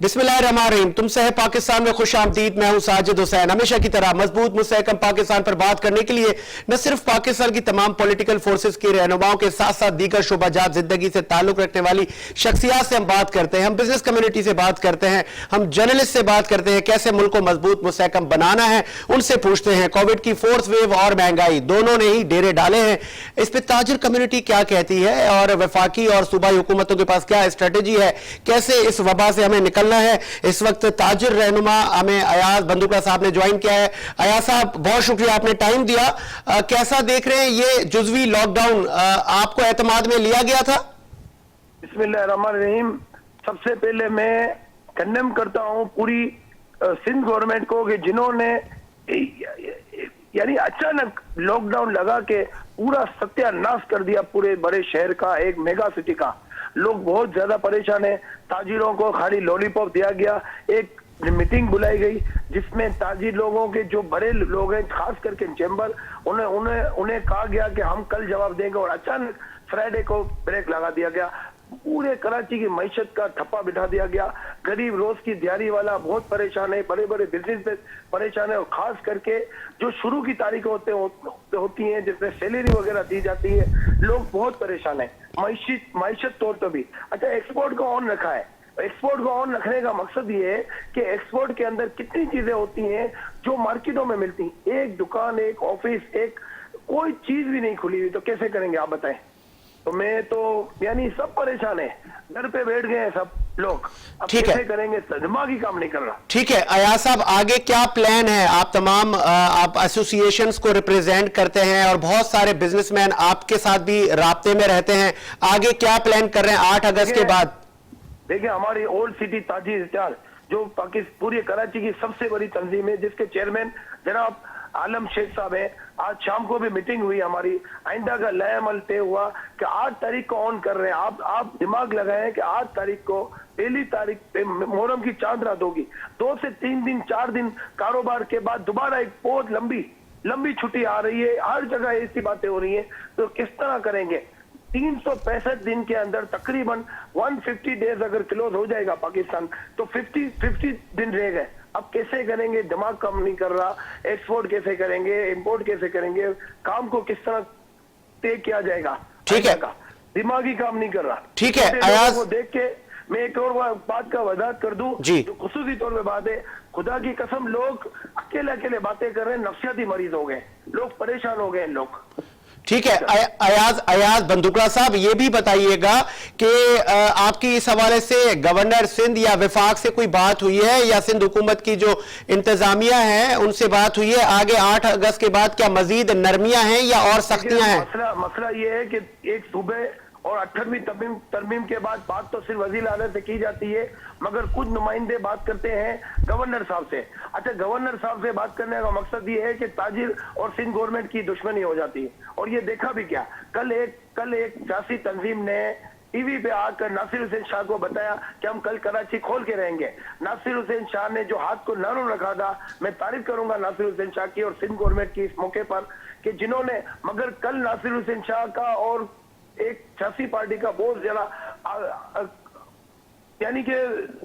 बिस्मिल्लाहिर्रहमानिर्रहीम। तुमसे है पाकिस्तान में खुश आमदीद। मैं हूं साजिद हुसैन। हमेशा की तरह मजबूत मुस्तहकम पाकिस्तान पर बात करने के लिए न सिर्फ पाकिस्तान की तमाम पॉलिटिकल फोर्सेस के रहनुमाओं के साथ साथ दीगर शोबाजात जिंदगी से ताल्लुक रखने वाली शख्सियात से हम बात करते हैं, हम बिजनेस कम्युनिटी से बात करते हैं, हम जर्नलिस्ट से बात करते हैं, कैसे मुल्क को मजबूत मुस्तहकम बनाना है उनसे पूछते हैं। कोविड की फोर्थ वेव और महंगाई दोनों ने ही डेरे डाले हैं। इस पर ताजिर कम्युनिटी क्या कहती है और वफाकी और सूबाई हुकूमतों के पास क्या स्ट्रेटेजी है, कैसे इस वबा से हमें निकलना है। इस वक्त ताजिर रहनुमा हमें अयाज बंदूकड़ा साहब ने ज्वाइन किया है। अयाज साहब, बहुत शुक्रिया, आपने टाइम दिया। कैसा देख रहे हैं ये जुज़वी लॉकडाउन, आपको एतमाद में लिया गया था? बिस्मिल्लाहिर्रहमानिर्रहीम। सबसे पहले मैं कंडेम करता हूं पूरी सिंध गवर्नमेंट को कि जिन्होंने यानी अचानक लॉकडाउन लगा के पूरा सत्यानाश कर दिया पूरे बड़े शहर का, एक मेगा सिटी का। लोग बहुत ज्यादा परेशान है। ताजिरों को खाली लॉलीपॉप दिया गया। एक मीटिंग बुलाई गई जिसमें ताजिर लोगों के जो बड़े लोग हैं, खास करके चैम्बर, उन्हें कहा गया कि हम कल जवाब देंगे, और अचानक फ्राइडे को ब्रेक लगा दिया गया। पूरे कराची की मैशत का ठप्पा बिठा दिया गया। गरीब रोज की दिहाड़ी वाला बहुत परेशान है, बड़े बड़े बिजनेस में परेशान है, और खास करके जो शुरू की तारीख होती हैं जिसमें सैलरी वगैरह दी जाती है, लोग बहुत परेशान है मैशत तौर पर भी। अच्छा, एक्सपोर्ट को ऑन रखा है। एक्सपोर्ट को ऑन रखने का मकसद ये है कि एक्सपोर्ट के अंदर कितनी चीजें होती हैं जो मार्केटों में मिलती हैं। एक दुकान, एक ऑफिस, एक कोई चीज भी नहीं खुली हुई, तो कैसे करेंगे आप बताएं? तो मैं तो यानी सब परेशान है, घर पे बैठ गए हैं सब लोग। अब कैसे करेंगे? दिमाग ही काम नहीं कर रहा। ठीक है अयाज साहब, आगे क्या प्लान है? आप तमाम आप एसोसिएशंस को रिप्रेजेंट करते हैं और बहुत सारे बिजनेसमैन आपके साथ भी राब्ते में रहते हैं। आगे क्या प्लान कर रहे हैं 8 अगस्त के बाद? देखिए, हमारी ओल्ड सिटी ताजिर इत्तेहाद जो पूरी कराची की सबसे बड़ी तंजीम है, जिसके चेयरमैन जनाब आलम शेख साहब है, आज शाम को भी मीटिंग हुई हमारी। आइंदा का नया अमल तय हुआ कि 8 तारीख को ऑन कर रहे हैं। आप दिमाग लगाएं कि 8 तारीख को, पहली तारीख पे मुहर्रम की चांद रात होगी। 2 से 3 दिन 4 दिन कारोबार के बाद दोबारा एक बहुत लंबी छुट्टी आ रही है। हर जगह ऐसी बातें हो रही है, तो किस तरह करेंगे? 365 दिन के अंदर तकरीबन 150 डेज अगर क्लोज हो जाएगा पाकिस्तान, तो 50 दिन रह गए। अब कैसे करेंगे? दिमाग काम नहीं कर रहा। एक्सपोर्ट कैसे करेंगे, इंपोर्ट कैसे करेंगे, काम को किस तरह तय किया जाएगा? ठीक है, दिमाग ही काम नहीं कर रहा। ठीक है अयाज, को देख के मैं एक और बात का वजाहत कर दूं जो खुसूसी तौर पे बात है। खुदा की कसम, लोग अकेले बातें कर रहे हैं, नफ्सियाती मरीज हो गए, लोग परेशान हो गए लोग। ठीक है अयाज बंदूकड़ा साहब, ये भी बताइएगा कि आपकी इस हवाले से गवर्नर सिंध या विफाक से कोई बात हुई है, या सिंध हुकूमत की जो इंतजामिया है उनसे बात हुई है? आगे 8 अगस्त के बाद क्या मजीद नरमियां हैं या और सख्तियां हैं? मसला ये है कि एक सूबे और 18वीं तरमीम के बाद बात तो सिर्फ वजीर आला से की जाती है, मगर कुछ नुमाइंदे बात करते हैं गवर्नर साहब से। अच्छा, गवर्नर साहब से बात करने का मकसद ये है कि ताजिर और सिंध गवर्नमेंट की दुश्मनी हो जाती है। और ये देखा भी क्या, कल एक सियासी तंजीम ने टीवी पे आकर नासिर हुसैन शाह को बताया कि हम कल कराची खोल के रहेंगे। नासिर हुसैन शाह ने जो हाथ को नरम रखा था, मैं तारीफ करूंगा नासिर हुसैन शाह की और सिंध गवर्नमेंट की इस मौके पर कि जिन्होंने, मगर कल नासिर हुसैन शाह का और एक सियासी पार्टी का बहुत ज्यादा यानी कि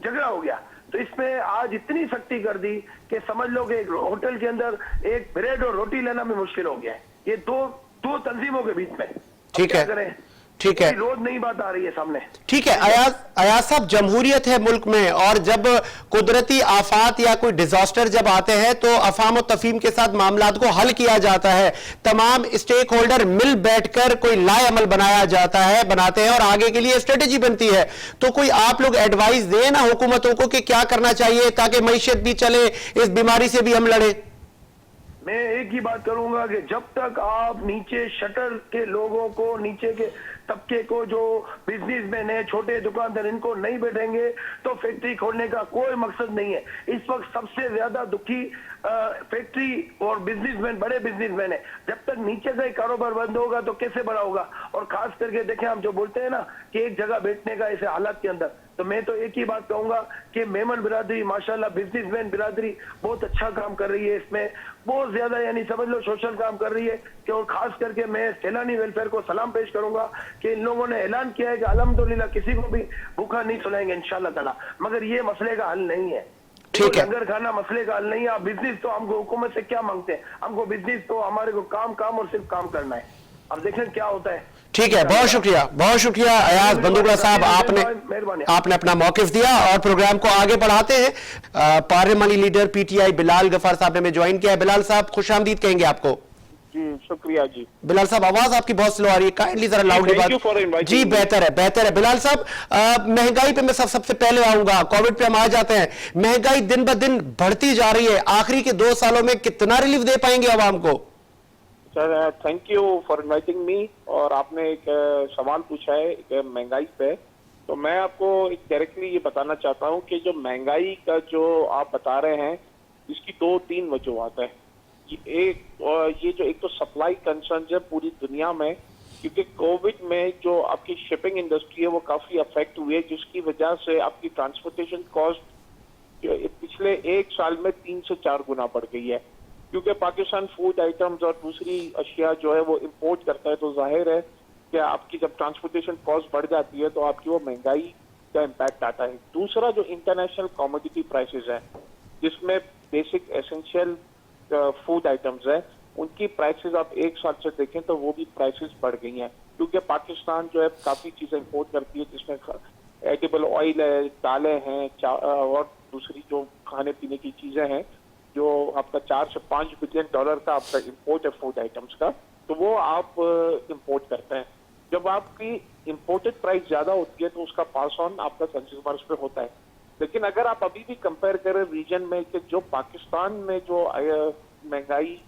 झगड़ा हो गया। तो इसमें आज इतनी सख्ती कर दी कि समझ लो कि एक होटल के अंदर एक ब्रेड और रोटी लेना भी मुश्किल हो गया है, ये दो तंजीमों के बीच में। ठीक है, ठीक है, रोज नई बात आ रही है सामने। ठीक है अयाज साहब, जमहूरियत है मुल्क में, और जब कुदरती आफात या कोई डिजास्टर जब आते हैं तो अफाम और तफहीम के साथ मामलात को हल किया जाता है। तमाम स्टेक होल्डर मिल बैठकर कोई लाए अमल बनाते हैं और आगे के लिए स्ट्रेटेजी बनती है। तो कोई आप लोग एडवाइस दें ना हुकूमतों को कि क्या करना चाहिए ताकि मईशत भी चले, इस बीमारी से भी हम लड़े। मैं एक ही बात करूंगा कि जब तक आप नीचे शटर के लोगों को, नीचे के तबके को, जो बिजनेसमैन है, छोटे दुकानदार, इनको नहीं बैठेंगे तो फैक्ट्री खोलने का कोई मकसद नहीं है। इस वक्त सबसे ज्यादा दुखी फैक्ट्री और बिजनेसमैन, बड़े बिजनेसमैन है, जब तक नीचे का ही कारोबार बंद होगा तो कैसे बड़ा होगा। और खास करके देखें, हम जो बोलते हैं ना कि एक जगह बैठने का ऐसे हालात के अंदर, तो मैं तो एक ही बात कहूंगा कि मेमन बिरादरी माशाल्लाह, बिजनेसमैन बिरादरी बहुत अच्छा काम कर रही है, इसमें बहुत ज्यादा यानी समझ लो सोशल काम कर रही है। कि और खास करके मैं सैलानी वेलफेयर को सलाम पेश करूंगा कि इन लोगों ने ऐलान किया है कि अल्हम्दुलिल्लाह किसी को भी भूखा नहीं सुनाएंगे इंशाल्लाह ताला, मगर ये मसले का हल नहीं है। ठीक है। लंगर खाना मसले का हल नहीं है। आप बिजनेस तो हमको हुकूमत से क्या मांगते हैं, हमको बिजनेस तो हमारे को काम काम और सिर्फ काम करना है। अब देखें क्या होता है। ठीक है, बहुत शुक्रिया अयाज बंदूगड़ा साहब, आपने अपना मौकिफ दिया और प्रोग्राम को आगे बढ़ाते हैं। Parliamentary leader PTI Bilal Ghaffar साहब ने हमें ज्वाइन किया है। बिलाल साहब खुशामदीद कहेंगे आपको। जी शुक्रिया जी। बिलाल साहब आवाज आपकी बहुत स्लो आ रही है, काइंडली जरा लाउडली बात। जी बेहतर है बिलाल साहब, महंगाई पे मैं सबसे पहले आऊंगा, कोविड पे हम आ जाते हैं। महंगाई दिन ब दिन बढ़ती जा रही है, आखिरी के 2 सालों में कितना रिलीफ दे पाएंगे आवाम को? Sir thank you for inviting me. और आपने एक सवाल पूछा है महंगाई पे, तो मैं आपको डायरेक्टली ये बताना चाहता हूँ कि जो महंगाई का जो आप बता रहे हैं, इसकी 2-3 वजूहत है। एक तो सप्लाई कंसर्न है पूरी दुनिया में, क्योंकि कोविड में जो आपकी शिपिंग इंडस्ट्री है वो काफी अफेक्ट हुई है, जिसकी वजह से आपकी ट्रांसपोर्टेशन कॉस्ट पिछले 1 साल में 3 से 4 गुना बढ़ गई है। क्योंकि पाकिस्तान फूड आइटम्स और दूसरी अशिया जो है वो इंपोर्ट करता है, तो जाहिर है कि आपकी जब ट्रांसपोर्टेशन कॉस्ट बढ़ जाती है तो आपकी वो महंगाई का इम्पैक्ट आता है। दूसरा जो इंटरनेशनल कमोडिटी प्राइसेस है, जिसमें बेसिक एसेंशियल फूड आइटम्स है, उनकी प्राइसेस आप 1 साल से देखें तो वो भी प्राइसेस बढ़ गई हैं। क्योंकि पाकिस्तान जो है काफी चीजें इंपोर्ट करती है, जिसमें एडिबल ऑयल है, दालें हैं और दूसरी जो खाने पीने की चीजें हैं, जो आपका 4 से 5 बिलियन डॉलर का आपका इंपोर्ट है फूड आइटम्स का, तो वो आप इंपोर्ट करते हैं। जब आपकी इंपोर्टेड प्राइस ज्यादा होती है तो उसका पास ऑन आपका कंज्यूमर्स पे होता है। लेकिन अगर आप अभी भी कंपेयर करें रीजन में कि जो पाकिस्तान में जो महंगाई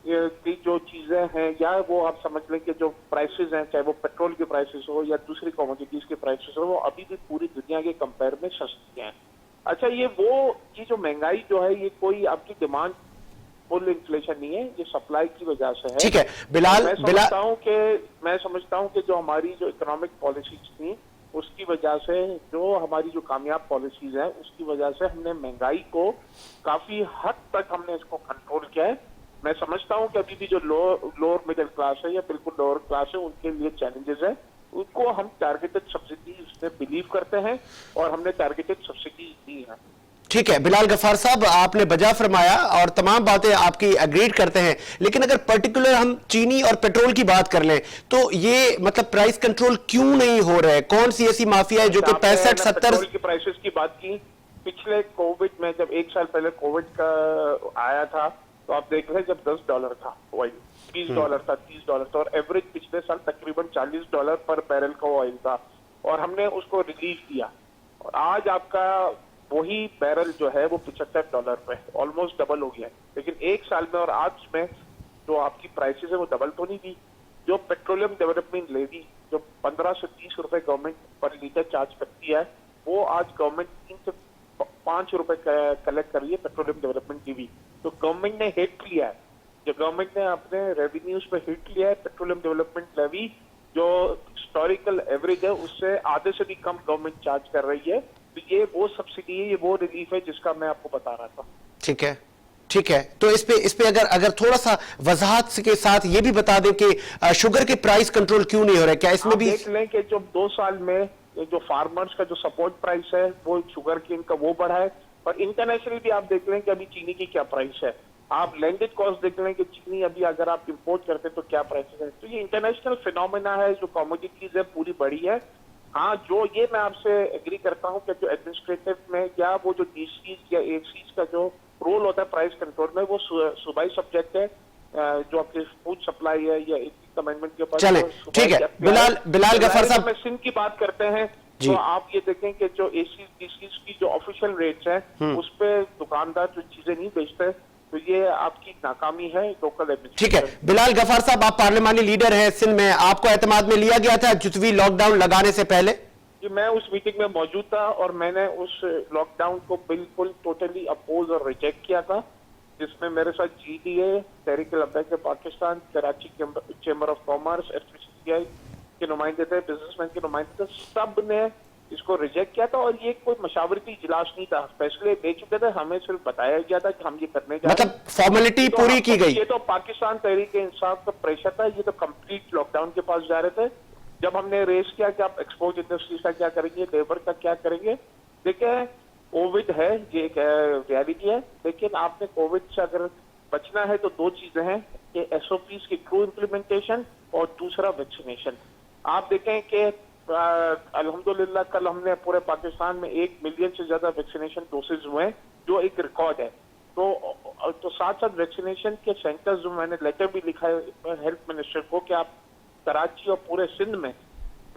की जो चीजें हैं, या वो आप समझ लें कि जो प्राइसेस हैं, चाहे वो पेट्रोल के प्राइसेस हो या दूसरी कमोडिटीज के प्राइसेस हो, वो अभी भी पूरी दुनिया के कंपेयर में सस्ती हैं। अच्छा, ये जो महंगाई जो है, ये कोई आपकी डिमांड फुल इन्फ्लेशन नहीं है, ये सप्लाई की वजह से है। ठीक है बिलाल, मैं समझता हूँ कि जो हमारी जो इकोनॉमिक पॉलिसीज थी, उसकी वजह से, जो हमारी जो कामयाब पॉलिसीज है, उसकी वजह से हमने महंगाई को काफी हद तक हमने इसको कंट्रोल किया है। मैं समझता हूँ कि अभी भी जो लोअर मिडिल क्लास है या बिल्कुल लोअर क्लास है, उनके लिए चैलेंजेस है। उनको हम टारगेटेड सब्सिडीज में बिलीव करते हैं और हमने टारगेटेड सब्सिडीज दी है। ठीक है बिलाल गफार साहब, आपने बजा फरमाया और तमाम बातें आपकी एग्रीड करते हैं, लेकिन अगर पर्टिकुलर हम चीनी और पेट्रोल की बात कर लें तो ये मतलब प्राइस कंट्रोल क्यों नहीं हो रहा है? कौन सी ऐसी माफिया है जो कि 65-70 की प्राइसेस की बात की? पिछले कोविड में जब 1 साल पहले कोविड का आया था, तो आप देख रहे जब $10 था ऑयल, $20 था, $30 था, और एवरेज पिछले साल तकरीबन $40 पर बैरल का ऑयल था, और हमने उसको रिलीफ दिया। और आज आपका वही बैरल जो है वो $75 पे, ऑलमोस्ट डबल हो गया है। लेकिन 1 साल में और आज में जो आपकी प्राइसेस है वो डबल तो नहीं दी। जो पेट्रोलियम डेवलपमेंट लेवी जो 15 से 30 रुपए गवर्नमेंट पर लीटर चार्ज करती है, वो आज गवर्नमेंट 3 से 5 रुपए कलेक्ट कर रही है पेट्रोलियम डेवलपमेंट लेवी। तो गवर्नमेंट ने हिट लिया है, जो गवर्नमेंट ने अपने रेवेन्यूज पे हिट लिया है पेट्रोलियम डेवलपमेंट लेवी, जो हिस्टोरिकल एवरेज है उससे आधे से भी कम गवर्नमेंट चार्ज कर रही है। तो ये वो सब्सिडी है, ये वो रिलीफ है जिसका मैं आपको बता रहा था। ठीक है, तो इस पे अगर थोड़ा सा वजाहत के साथ ये भी बता दें कि शुगर के प्राइस कंट्रोल क्यों नहीं हो रहा है? क्या इसमें भी देख लें कि जो 2 साल में जो फार्मर्स का जो सपोर्ट प्राइस है वो शुगर केन का वो बढ़ा है, और इंटरनेशनली भी आप देख लें कि अभी चीनी की क्या प्राइस है। आप लैंडेड कॉस्ट देख लें कि चीनी अभी अगर आप इंपोर्ट करते हैं तो क्या प्राइस है। तो ये इंटरनेशनल फिनोमेना है, जो कमोडिटीज है पूरी बढ़ी है। हाँ, जो ये मैं आपसे एग्री करता हूँ कि जो एडमिनिस्ट्रेटिव में या वो जो डीसीज या एसीज का जो रोल होता है प्राइस कंट्रोल में, वो सूबाई सब्जेक्ट है। जो आपके फूड सप्लाई है या अमेंडमेंट के ऊपर। चले ठीक है बिलाल गफार साहब, सिंध की बात करते हैं तो आप ये देखें कि जो एसीज डीसीज की जो ऑफिशियल रेट्स हैं उस पे दुकानदार जो चीजें नहीं बेचते, तो ये आपकी नाकामी है लोकल एडमिनिस्ट्रेशन। ठीक है बिलाल गफार साहब, आप पार्लियामानी लीडर हैं सिंध में, आपको एतमाद में लिया गया था जुज़वी लॉकडाउन लगाने से पहले? जी, मैं उस मीटिंग में मौजूद था और मैंने उस लॉकडाउन को बिल्कुल टोटली अपोज और रिजेक्ट किया था। जिसमें मेरे साथ GDA, Tehreek Labbaik Pakistan, Karachi chamber of commerce, FCCI के नुमाइंदे थे, बिजनेसमैन के नुमाइंदे थे, सब ने इसको रिजेक्ट किया था। और ये कोई मशावरती इजलास नहीं था, फैसले दे चुके थे, हमें सिर्फ बताया गया था कि हम ये करने जा रहे हैं। मतलब फॉर्मेलिटी तो पूरी की गई। ये तो पाकिस्तान तहरीक इंसाफ का प्रेशर था, ये तो कंप्लीट लॉकडाउन के पास जा रहे थे। जब हमने रेस किया कि आप एक्सपोर्ट इंडस्ट्री का क्या करेंगे, लेबर का क्या करेंगे, देखिए कोविड है, ये एक रियलिटी है, लेकिन आपने कोविड से अगर बचना है तो दो चीजें हैं कि SOPs की ट्रू इम्प्लीमेंटेशन और दूसरा वैक्सीनेशन। आप देखें कि अल्हम्दुलिल्लाह कल हमने पूरे पाकिस्तान में 1 मिलियन से ज्यादा वैक्सीनेशन डोसेज हुए हैं, जो एक रिकॉर्ड है। तो साथ साथ वैक्सीनेशन के सेंटर्स, जो मैंने लेटर भी लिखा है हेल्थ मिनिस्टर को कि आप कराची और पूरे सिंध में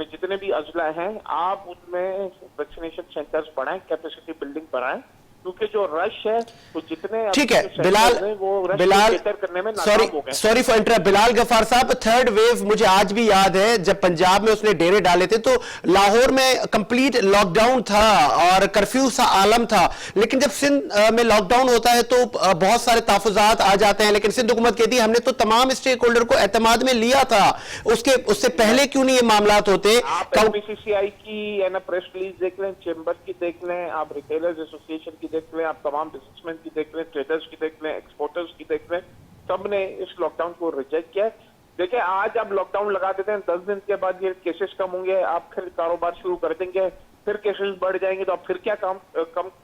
जितने भी अजला हैं, आप उनमें वैक्सीनेशन सेंटर्स बढ़ाएं, कैपेसिटी बिल्डिंग बढ़ाएं, क्योंकि जो रश है तो जितने ठीक है बिलाल, करने में नाकाम हो गए। Sorry for interrupt. Bilal Ghaffar साहब, थर्ड वेव मुझे आज भी याद है, जब पंजाब में उसने डेरे डाले थे तो लाहौर में कंप्लीट लॉकडाउन था और कर्फ्यू सा आलम था, लेकिन जब सिंध में लॉकडाउन होता है तो बहुत सारे तहफुजात आ जाते हैं, लेकिन सिंध हुकूमत कहती है हमने तो तमाम स्टेक होल्डर को एतमाद में लिया था, उससे पहले क्यों नहीं ये मामलात होते? आप BCCI की प्रेस रिलीज देख लें, चेंबर की देख लें, आप रिटेलर्स एसोसिएशन की देख लें, आप तमाम बिजनेसमैन की देख लें, ट्रेडर्स की देख लें, एक्सपोर्टर्स की देख लें, सब ने इस लॉकडाउन को रिजेक्ट किया। देखिए आज आप लॉकडाउन लगा देते हैं, 10 दिन के बाद ये केसेस कम होंगे, आप फिर कारोबार शुरू कर देंगे, फिर केसेस बढ़ जाएंगे, तो आप फिर क्या कम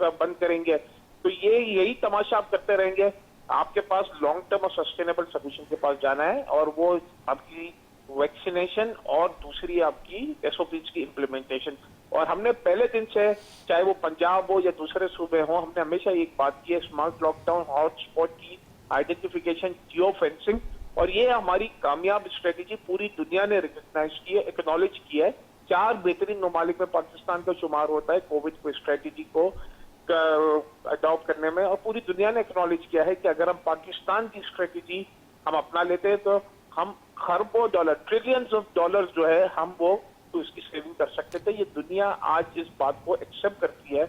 बंद करेंगे? तो यही तमाशा आप करते रहेंगे। आपके पास लॉन्ग टर्म और सस्टेनेबल सोल्यूशन के पास जाना है, और वो आपकी वैक्सीनेशन और दूसरी आपकी SOPs की इम्प्लीमेंटेशन। और हमने पहले दिन से, चाहे वो पंजाब हो या दूसरे सूबे हो, हमने हमेशा एक बात की है, स्मार्ट लॉकडाउन, हॉटस्पॉट की आइडेंटिफिकेशन, जियो फेंसिंग, और ये हमारी कामयाब स्ट्रेटेजी पूरी दुनिया ने रिकॉग्नाइज की है, एक्नॉलेज की है। 4 बेहतरीन ममालिक में पाकिस्तान का शुमार होता है कोविड को स्ट्रेटेजी को अडॉप्ट करने में, और पूरी दुनिया ने एक्नॉलेज किया है कि अगर हम पाकिस्तान की स्ट्रेटेजी हम अपना लेते हैं तो हम खरबों डॉलर, ट्रिलियंस ऑफ डॉलर्स जो है, हम वो तो इसकी सेविंग कर सकते थे। ये दुनिया आज इस बात को एक्सेप्ट करती है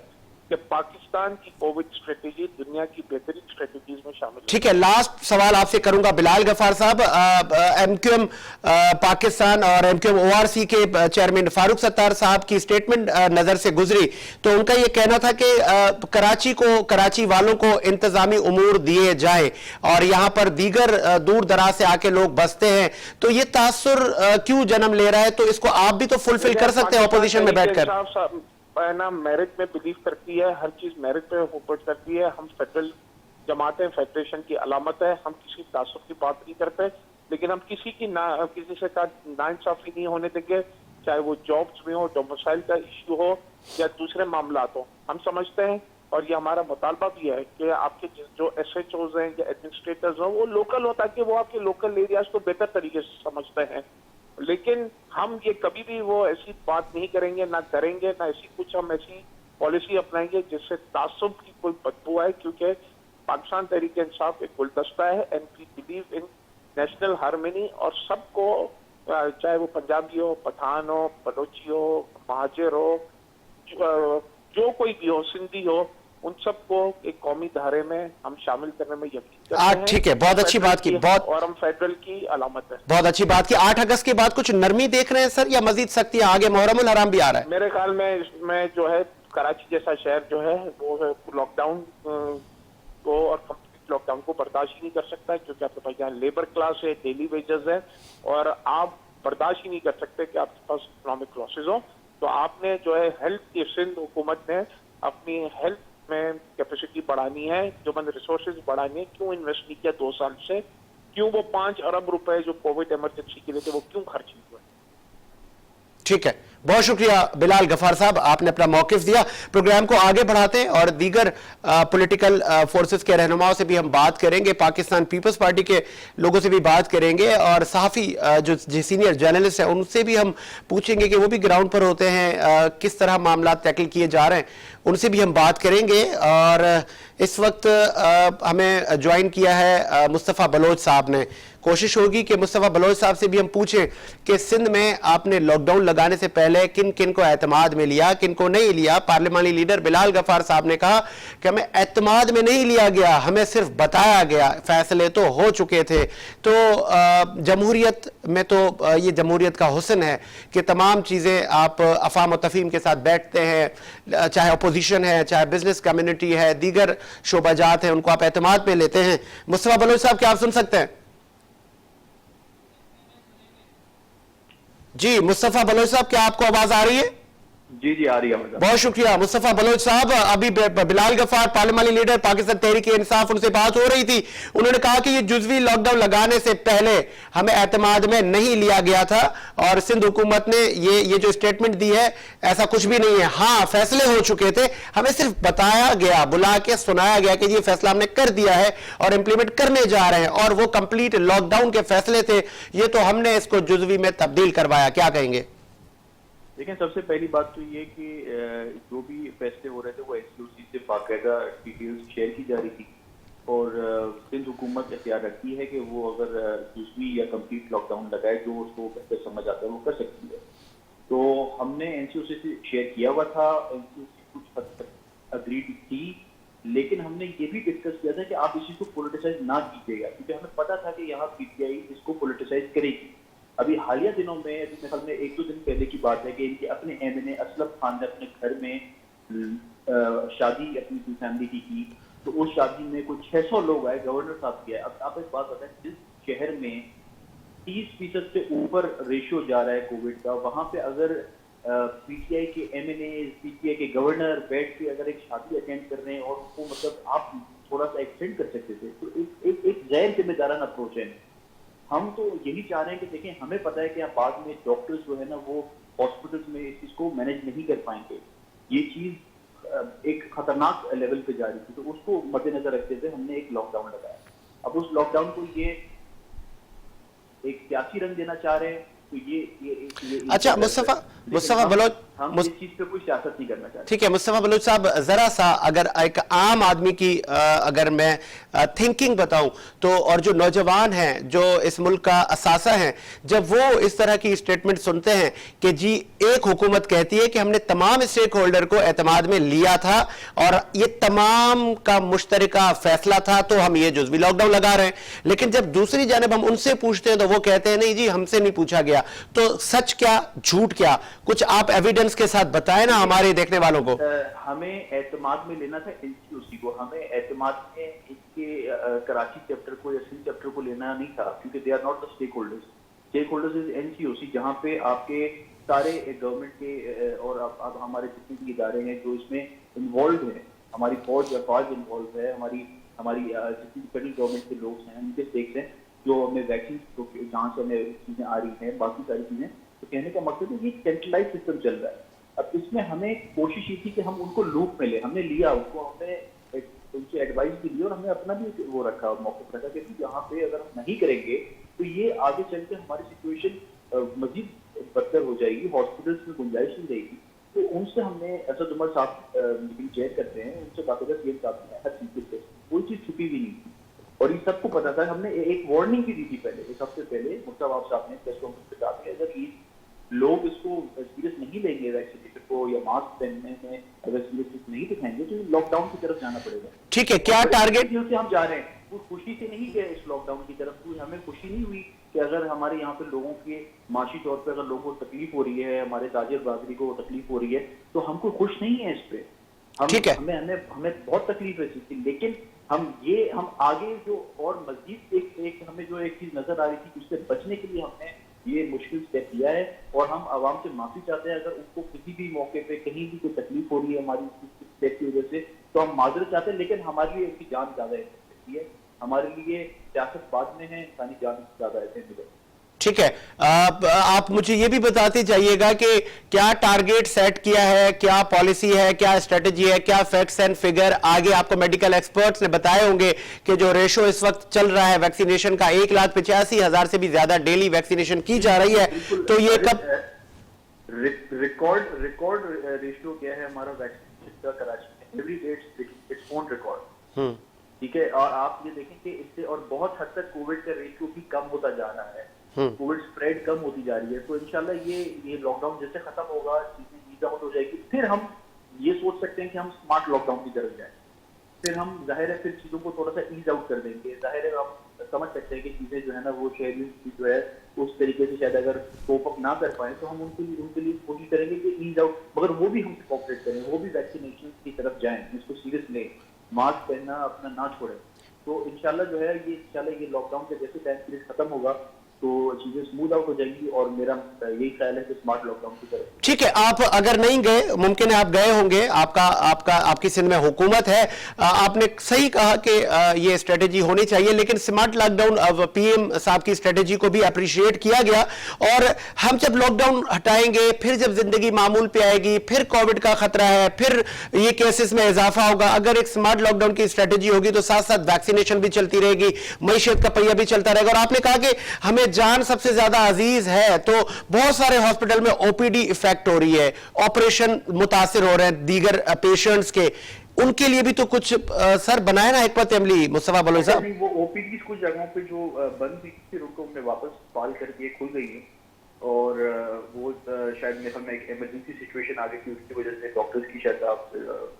कि पाकिस्तान की कोविड स्ट्रेटेजी दुनिया की बेहतरीन स्ट्रेटेजीज में शामिल है। ठीक है, लास्ट सवाल आपसे करूंगा बिलाल गफार साहब। MQM पाकिस्तान और MQM ORC के चेयरमैन फारूक सत्तार साहब की स्टेटमेंट नजर से गुजरी, तो उनका यह कहना था कि कराची वालों को इंतजामी उमूर दिए जाए और यहां पर दीगर दूर दराज से आके लोग बसते हैं, तो ये तासुर क्यों जन्म ले रहा है? तो इसको आप भी तो फुलफिल कर सकते हैं ऑपोजिशन में बैठकर। ना मेरिट में बिलीव करती है, हर चीज मेरिट पे फोकस करती है। हम फेडरल जमातें फेडरेशन की अलामत है, हम किसी तासुब की बात नहीं करते, लेकिन हम किसी से का नाइंसाफी नहीं होने देंगे, चाहे वो जॉब्स में हो, डोमिसाइल का इश्यू हो या दूसरे मामलात हो। हम समझते हैं, और ये हमारा मुतालबा भी है कि आपके जो SHOs हैं या एडमिनिस्ट्रेटर्स हो, वो लोकल हो, ताकि वो आपके लोकल एरियाज को बेहतर तरीके से समझते हैं। लेकिन हम ये कभी भी वो ऐसी बात नहीं करेंगे, ना करेंगे, ना हम ऐसी पॉलिसी अपनाएंगे जिससे तासुब की कोई बदबू आए, क्योंकि पाकिस्तान तहरीक इंसाफ एक गुलदस्ता है, and we believe in national harmony, और सबको, चाहे वो पंजाबी हो, पठान हो, बलोची हो, महाजिर हो, जो कोई भी हो, सिंधी हो, उन सबको एक कौमी धारे में हम शामिल करने में यकीन करते हैं। ठीक है, बहुत अच्छी बात की, और हम फेडरल की अलामत है। बहुत अच्छी बात की। 8 अगस्त के बाद कुछ नरमी देख रहे हैं सर, या मजीद सख्तियां आगे? मुहर्रमुल हराम भी आ रहा है मेरे ख्याल में। इसमें जो है कराची जैसा शहर जो है वो लॉकडाउन को और कंप्लीट लॉकडाउन को बर्दाश्त ही नहीं कर सकता है, क्योंकि आपके पास यहाँ लेबर क्लास है, डेली वेजेस है, और आप बर्दाश्त ही नहीं कर सकते कि आपके पास इकोनॉमिक लॉसेज हो। तो आपने जो है हेल्थ की, सिंध हुकूमत ने अपनी हेल्थ में कैपेसिटी बढ़ानी है, जो मैंने रिसोर्सेज बढ़ानी है। क्यों इन्वेस्ट नहीं किया 2 साल से? क्यों वो 5 अरब रुपए जो कोविड इमरजेंसी के लिए थे वो क्यों खर्च नहीं हुए? ठीक है, बहुत शुक्रिया बिलाल गफार साहब, आपने अपना मौकिफ दिया। प्रोग्राम को आगे बढ़ाते हैं और दीगर पॉलिटिकल फोर्सेस के रहनुमाओं से भी हम बात करेंगे, पाकिस्तान पीपल्स पार्टी के लोगों से भी बात करेंगे, और सहाफ़ी जो सीनियर जर्नलिस्ट हैं उनसे भी हम पूछेंगे कि वो भी ग्राउंड पर होते हैं, किस तरह मामला टैकल किए जा रहे हैं, उनसे भी हम बात करेंगे। और इस वक्त हमें ज्वाइन किया है मुस्तफ़ा बलोच साहब ने। कोशिश होगी कि मुस्तफा बलोच साहब से भी हम पूछें कि सिंध में आपने लॉकडाउन लगाने से पहले किन किन को एतमाद में लिया, किन को नहीं लिया। पार्लियामानी लीडर बिलाल गफार साहब ने कहा कि हमें एतमाद में नहीं लिया गया, हमें सिर्फ बताया गया, फैसले तो हो चुके थे। तो जमहूरियत में तो ये जमहूरियत का हुस्न है कि तमाम चीज़ें आप अफाम और तफहीम के साथ बैठते हैं, चाहे अपोजिशन है, चाहे बिजनेस कम्युनिटी है, दीगर शोबाजात हैं, उनको आप एतमाद पे लेते हैं। मुस्तफा बलोच साहब, क्या आप सुन सकते हैं? जी मुस्तफा बलोच साहब, क्या आपको आवाज आ रही है? जी जी आ रही है। बहुत शुक्रिया मुस्तफा बलोच साहब। अभी बिलाल गफार पार्लियामानी लीडर पाकिस्तान तहरीक इंसाफ, उनसे बात हो रही थी। उन्होंने कहा कि ये जुजवी लॉकडाउन लगाने से पहले हमें एतमाद में नहीं लिया गया था और सिंध हुकूमत ने ये जो स्टेटमेंट दी है, ऐसा कुछ भी नहीं है। हाँ, फैसले हो चुके थे, हमें सिर्फ बताया गया, बुला के सुनाया गया कि ये फैसला हमने कर दिया है और इंप्लीमेंट करने जा रहे हैं, और वो कंप्लीट लॉकडाउन के फैसले थे, ये तो हमने इसको जुजवी में तब्दील करवाया। क्या कहेंगे? देखिए, सबसे पहली बात तो ये कि जो भी फैसले हो रहे थे वो एससीओसी से बाकायदा डिटेल्स शेयर की जा रही थी, और सिंध हुकूमत इख्तियार रखती है कि वो अगर जुज़वी या कंप्लीट लॉकडाउन लगाए, जो उसको बेहतर समझ आता है वो कर सकती है। तो हमने एनसीओसी से शेयर किया हुआ था, एनसीओसी कुछ हद तक अग्रीड थी, लेकिन हमने ये भी डिस्कस किया था कि आप इस चीज को पोलिटिसाइज ना कीजिएगा, क्योंकि हमें पता था कि यहाँ पीटीआई इसको पोलिटिसाइज करेगी। अभी हालिया दिनों में, मेरे ख्याल में 1-2 दिन पहले की बात है कि इनके अपने एमएनए असलम खान ने अपने घर में शादी अपनी फैमिली की, तो उस शादी में कुछ 600 लोग आए, गवर्नर साहब के आए। अब आप एक बात बताएं, जिस शहर में 30% से ऊपर रेशियो जा रहा है कोविड का, वहां पे अगर पीटीआई के एमएनए, पीटीआई के गवर्नर बैठ के अगर एक शादी अटेंड कर रहे हैं और उसको मतलब आप थोड़ा सा एक्सटेंड कर सकते थे, तो एक गैर जिम्मेदाराना अप्रोच है। हम तो यही चाह रहे हैं कि देखें, हमें पता है कि आप बाद में डॉक्टर्स जो है ना वो हॉस्पिटल्स में इस चीज को मैनेज नहीं कर पाएंगे, ये चीज एक खतरनाक लेवल पे जा रही थी, तो उसको मद्देनजर रखते हुए हमने एक लॉकडाउन लगाया। अब उस लॉकडाउन को ये एक सियासी रंग देना चाह रहे हैं, तो ये अच्छा मुस्तफा बलोच, हम इस चीज पे कोई सियासत नहीं करना चाहते। ठीक है मुस्तफा बलोच साहब, जरा सा अगर एक आम आदमी की अगर मैं थिंकिंग बताऊं तो, और जो नौजवान हैं जो इस मुल्क का असासा हैं, जब वो इस तरह की स्टेटमेंट सुनते हैं कि जी एक हुकूमत कहती है कि हमने तमाम स्टेक होल्डर को एतमाद में लिया था और ये तमाम का मुश्तरका फैसला था, तो हम ये जुज़वी लॉकडाउन लगा रहे हैं, लेकिन जब दूसरी जानब हम उनसे पूछते हैं तो वो कहते हैं नहीं जी हमसे नहीं पूछा गया। तो सच क्या झूठ क्या, कुछ आप एविडेंस के साथ बताएं ना हमारे देखने वालों को। हमें एतमाद में लेना था एनसीओसी को, हमें एतमाद में इनके कराची चैप्टर को या सिंध चैप्टर को लेना नहीं था, क्योंकि they are not the stakeholders. Stakeholders is NCOC, जहां पे आपके सारे गवर्नमेंट के और अब हमारे जितने भी इदारे हैं जो इसमें इन्वॉल्व हैं, हमारी फौज इन्वॉल्व है, हमारी जितनी फेडरल गवर्नमेंट के लोग हैं उनके स्टेक्स हैं, जो हमें वैक्सीन जहाँ से हमें चीजें आ रही हैं, बाकी सारी चीजें। तो कहने का मकसद है कि सेंट्रलाइज सिस्टम चल रहा है। अब इसमें हमें कोशिश ये थी कि हम उनको लूप में ले, हमने लिया उनको, हमने उनसे एडवाइस भी ली और हमने अपना भी वो रखा, मौक़िफ़ रखा कि यहाँ पे अगर हम नहीं करेंगे तो ये आगे चल के हमारी सिचुएशन मजीद बदतर हो जाएगी, हॉस्पिटल्स में गुंजाइश नहीं रहेगी। तो उनसे हमने असद उमर साहब मीटिंग चेयर करते हैं, उनसे बाकायदा सीएम साहब ने हर चीज से कोई चीज छुपी भी नहीं थी और ये सबको पता था। हमने एक वार्निंग भी दी थी पहले, एक हफ्ते पहले मुस्तफा साहब ने प्रेस कॉन्फ्रेंस में कहा कि अगर लोग इसको सीरियस नहीं लेंगे, वैक्सीनेशन को या मास्क पहनने में अगर सीरियसनेस नहीं दिखाएंगे तो लॉकडाउन की तरफ जाना पड़ेगा। ठीक है, क्या टारगेट से हम जा रहे हैं, वो खुशी से नहीं गए इस लॉकडाउन की तरफ। तो हमें खुशी नहीं हुई कि अगर हमारे यहाँ पे लोगों के माशी तौर पर अगर लोगों को तकलीफ हो रही है, हमारे ताजिर बरादरी को तकलीफ हो रही है, तो हमको खुश नहीं है इस पे। ठीक है, हमें बहुत तकलीफ है इस चीज, लेकिन हम आगे जो और मजीद एक हमें जो एक चीज नजर आ रही थी, उससे बचने के लिए हमने ये मुश्किल स्टेप लिया है और हम आवाम से माफी चाहते हैं अगर उनको किसी भी मौके पे कहीं भी कोई तकलीफ हो रही है हमारी स्टेप की वजह से, तो हम माजरत चाहते हैं, लेकिन हमारे लिए उसकी जान ज्यादा है, हमारे लिए सियासत बाद में है, इंसानी जान ज्यादा है। ठीक है, आप मुझे ये भी बताते जाइएगा कि क्या टारगेट सेट किया है, क्या पॉलिसी है, क्या स्ट्रेटेजी है, क्या फैक्ट्स एंड फिगर आगे आपको मेडिकल एक्सपर्ट्स ने बताए होंगे कि जो रेशो इस वक्त चल रहा है वैक्सीनेशन का, 1,85,000 से भी ज्यादा डेली वैक्सीनेशन की जा रही है, तो ये कब रिकॉर्ड रेशियो क्या है हमारा वैक्सीनेशन का कराची में, every day its own record. ठीक है, और आप ये देखें कि इससे और बहुत हद तक कोविड का रेशियो भी कम होता जा रहा है, कोविड स्प्रेड कम होती जा रही है। तो इंशाल्लाह ये लॉकडाउन जैसे खत्म होगा, चीजें ईज आउट हो जाएगी, फिर हम ये सोच सकते हैं कि हम स्मार्ट लॉकडाउन की तरफ जाएं। फिर हम जाहिर है फिर चीजों को थोड़ा सा ईज आउट कर देंगे। जाहिर है हम समझ सकते हैं कि चीजें जो है ना वो शहरी जो है उस तरीके से शायद अगर कोप अप ना कर पाए तो हम उनके लिए कोशिश करेंगे कि ईज आउट, मगर वो भी हम कोऑपरेट करें, वो भी वैक्सीनेशन की तरफ जाएं, इसको सीरियस लें, मास्क पहनना अपना ना छोड़ें। तो इंशाल्लाह जो है ये लॉकडाउन का जैसे टाइम पीरियड खत्म होगा तो चीजें स्मूथ आउट हो जाएंगी, और मेरा यही ख्याल है कि स्मार्ट लॉकडाउन की तरफ। ठीक है, आप अगर नहीं गए, मुमकिन है आप गए होंगे, आपकी सिंध में हुकूमत है, आपने सही कहा कि ये स्ट्रेटेजी होनी चाहिए, लेकिन स्मार्ट लॉकडाउन पीएम साहब की स्ट्रेटेजी को भी अप्रिशिएट किया गया। और हम जब लॉकडाउन हटाएंगे, फिर जब जिंदगी मामूल पे आएगी, फिर कोविड का खतरा है, फिर ये केसेस में इजाफा होगा। अगर एक स्मार्ट लॉकडाउन की स्ट्रेटेजी होगी तो साथ साथ वैक्सीनेशन भी चलती रहेगी, मईशत का पहिया भी चलता रहेगा। और आपने कहा कि हमें जान सबसे ज्यादा अजीज है, तो बहुत सारे हॉस्पिटल में ओपीडी इफेक्ट हो रही है, ऑपरेशन मुतासिर हो रहे हैं दीगर पेशेंट्स के, उनके लिए भी तो कुछ सर बनाया ना हिकमत अमली मुस्तफा बलोच साहब? वो ओपीडी कुछ जगहों पे जो बंद हुई थी उनको हमने वापस बहाल करके खुल गई है, और वो शायद मेरे ख्याल में एक इमरजेंसी सिचुएशन आ गई थी, उसकी वजह से डॉक्टर्स की शायद आप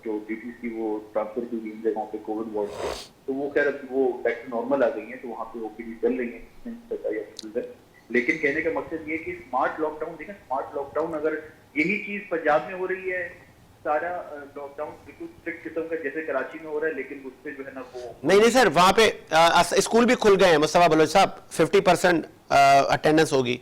जो ड्यूटीज थी वो ट्रांसफर की गई इन जगहों पे कोविड वार्ड पे। तो वो खैर वो बैक टू नॉर्मल आ गई है, तो वहाँ पे ओपीडी चल रही है सरकारी हॉस्पिटल है। लेकिन कहने का मकसद ये कि स्मार्ट लॉकडाउन, देखें स्मार्ट लॉकडाउन अगर यही चीज पंजाब में हो रही है, सारा लॉकडाउन बिल्कुल स्ट्रिक्ट किस्म का जैसे कराची में हो रहा है, लेकिन उस पे जो है ना वो नहीं सर, वहां पे स्कूल भी खुल गए हैं मुस्तफा बलोच साहब, 50% अटेंडेंस होगी।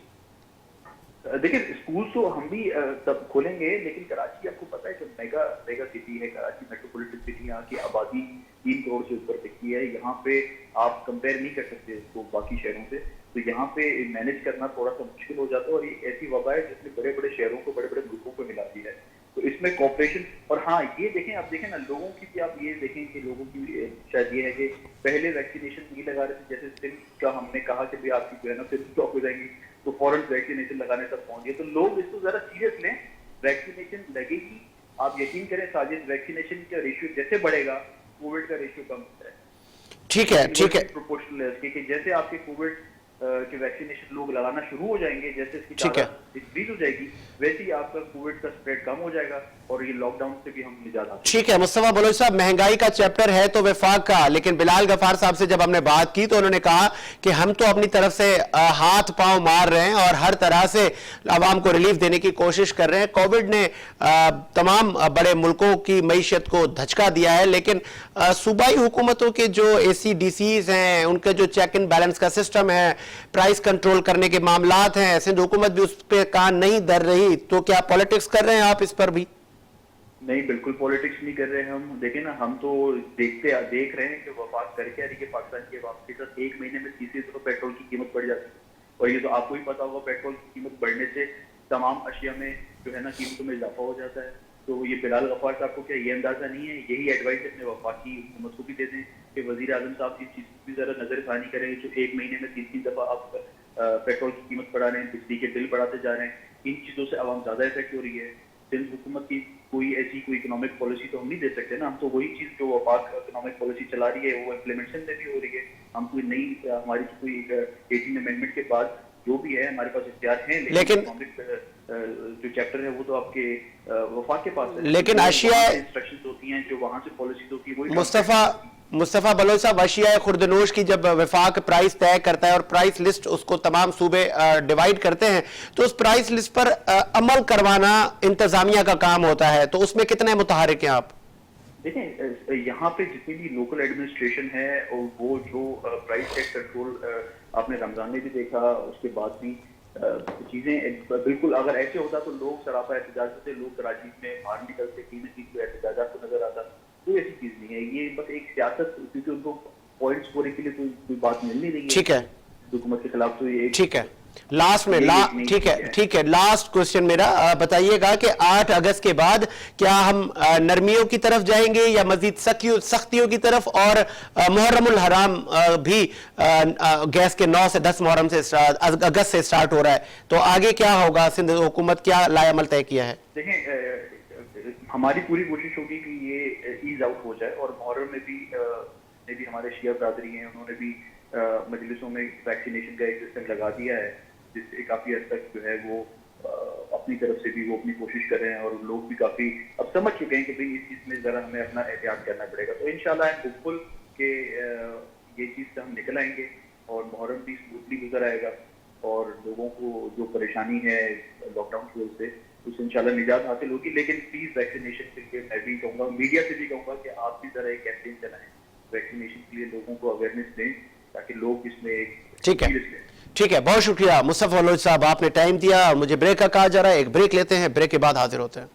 देखिए स्कूल तो हम भी तब खोलेंगे, लेकिन कराची आपको पता है कि मेगा सिटी है, कराची मेट्रोपॉलिटन सिटी, यहाँ की आबादी 3 करोड़ से ऊपर दिखती है। यहाँ पे आप कंपेयर नहीं कर सकते इसको बाकी शहरों से, तो यहाँ पे मैनेज करना थोड़ा सा मुश्किल हो जाता है। और ये ऐसी वबा है जिसमें बड़े बड़े शहरों को बड़े बड़े मुल्कों को मिलाती है, तो इसमें कॉपरेशन। और हाँ ये देखें, आप देखें ना लोगों की भी, आप ये देखें कि लोगों की शायद ये है कि पहले वैक्सीनेशन नहीं लगा रहे थे, जैसे सिम का हमने कहा कि भाई आपकी जो है ना सिम स्टॉप हो जाएंगी, तो फौरन वैक्सीनेशन लगाने तक पहुंच गए। तो लोग इसको जरा सीरियस लें, वैक्सीनेशन लगेगी, आप यकीन करें साजिद, वैक्सीनेशन का रेशियो जैसे बढ़ेगा कोविड का रेशियो कम होता है। ठीक है प्रोपोर्शनल है इसके, कि जैसे आपके कोविड के वैक्सीनेशन लोग लगाना शुरू हो जाएंगे, जैसे इसकी ठीक है, इंक्रीज हो जाएगी, वैसे ही आपका कोविड का स्प्रेड कम हो जाएगा और ये लॉकडाउन से भी हम निजात हासिल। ठीक है मुस्तफा बलोच साहब, महंगाई का चैप्टर है तो वफाक का, लेकिन बिलाल गफार साहब से जब हमने बात की तो उन्होंने कहा कि हम तो अपनी तरफ से हाथ पांव मार रहे हैं और हर तरह से आवाम को रिलीफ देने की कोशिश कर रहे हैं। कोविड ने तमाम बड़े मुल्कों की मईशत को धचका दिया है, लेकिन सूबाई हुकूमतों के जो ACDCs हैं, उनका जो चेक एंड बैलेंस का सिस्टम है, प्राइस कंट्रोल करने के मामलात हैं, सिंध हुकूमत भी उस पर कान नहीं धर रही। तो क्या पॉलिटिक्स कर रहे हैं आप इस पर भी? नहीं, बिल्कुल पॉलिटिक्स नहीं कर रहे हैं हम। देखें ना, हम तो देख रहे हैं कि वफाक करके आ रही है पाकिस्तान के वापसी का 1 महीने में 30 रुपये पेट्रोल की कीमत बढ़ जाती है, और ये तो आपको ही पता होगा पेट्रोल की कीमत बढ़ने से तमाम अशिया में जो है ना कीमतों में इजाफा हो जाता है। तो ये बिलाल गफार साहब को क्या ये अंदाजा नहीं है? यही एडवाइस अपने वफाकी हुकूमत को भी दे दें कि वजीर आजम साहब इस चीज की भी जरा नजरसानी करें, जो 1 महीने में 3 दफा आप पेट्रोल की कीमत बढ़ा रहे हैं, बिजली के बिल बढ़ाते जा रहे हैं, इन चीजों से आवाम ज्यादा इफेक्ट हो रही है। सिंध हुकूमत की कोई ऐसी कोई इकोनॉमिक पॉलिसी तो हम नहीं दे सकते ना, हम तो वही चीज जो वफाक इकोनॉमिक पॉलिसी चला रही है वो इम्प्लीमेंटेशन में भी हो रही है। हम कोई नई हमारी कोई 18 अमेंडमेंट के बाद जो भी है हमारे पास इख्तियार हैं, लेकिन इकोनॉमिक जो चैप्टर है वो तो आपके वफाक के पास है। लेकिन आशिया इंस्ट्रक्शंस होती हैं, जो वहां से पॉलिसी होती है, वही मुस्तफा बलोच साहब, अशिया खुर्दनोश की जब वफाक प्राइस तय करता है और प्राइस लिस्ट उसको तमाम सूबे डिवाइड करते हैं, तो उस प्राइस लिस्ट पर अमल करवाना इंतजामिया का काम होता है, तो उसमें कितने मुतहरिक हैं आप? देखें यहाँ पे जितनी भी लोकल एडमिनिस्ट्रेशन है और वो जो प्राइस टैक्स कंट्रोल आपने रमजान में भी देखा, उसके बाद भी चीजें बिल्कुल अगर ऐसे होता तो लोग सरापा एहतजाज होते, लोग कराची में बाहर निकलते, कहीं न कहीं एहतजाजात को नजर आता। कोई ऐसी चीज नहीं है, ये बस एक सियासत, क्योंकि उनको पॉइंट्स स्कोरिंग के लिए कोई बात मिल नहीं रही है। ठीक है, हुकूमत के खिलाफ तो ये ठीक है। लास्ट में ठीक है, लास्ट क्वेश्चन मेरा, बताइएगा कि 8 अगस्त के बाद क्या हम नरमियों की तरफ जाएंगे या मजीद सख्तियों की तरफ? और मुहर्रमुल हराम भी गैस के 9 से 10 मुहर्रम से अगस्त से स्टार्ट हो रहा है, तो आगे क्या होगा? सिंध हुकूमत क्या लाएअमल तय किया है? देखें हमारी पूरी कोशिश होगी कि ये ईज आउट हो जाए और मुहर्रम में भी जितने भी हमारे शिया बरादरी हैं उन्होंने भी मजलिसों में वैक्सीनेशन का एक सिस्टम लगा दिया है, जिससे काफ़ी हद तक जो है वो अपनी तरफ से भी वो अपनी कोशिश कर रहे हैं, और लोग भी काफ़ी अब समझ चुके हैं कि भाई इस चीज़ में ज़रा हमें अपना एहतियात करना पड़ेगा। तो इंशाल्लाह आई एम होपफुल कि ये चीज़ से हम निकल आएंगे और मुहर्रम भी स्मूथली गुजर आएगा, और लोगों को जो परेशानी है लॉकडाउन की वजह से उससे इंशाल्लाह निजात हासिल होगी। लेकिन प्लीज़ वैक्सीनेशन के लिए मैं भी कहूँगा, मीडिया से भी कहूँगा कि आप भी ज़रा एक कैंपेन चलाएं, वैक्सीनेशन के लिए लोगों को अवेयरनेस दें ताकि लोग इसमें एक ठीक है, सीरियस लें। ठीक है, बहुत शुक्रिया मुस्तफा फलोज साहब, आपने टाइम दिया और मुझे ब्रेक का कहा जा रहा है। एक ब्रेक लेते हैं, ब्रेक के बाद हाजिर होते हैं।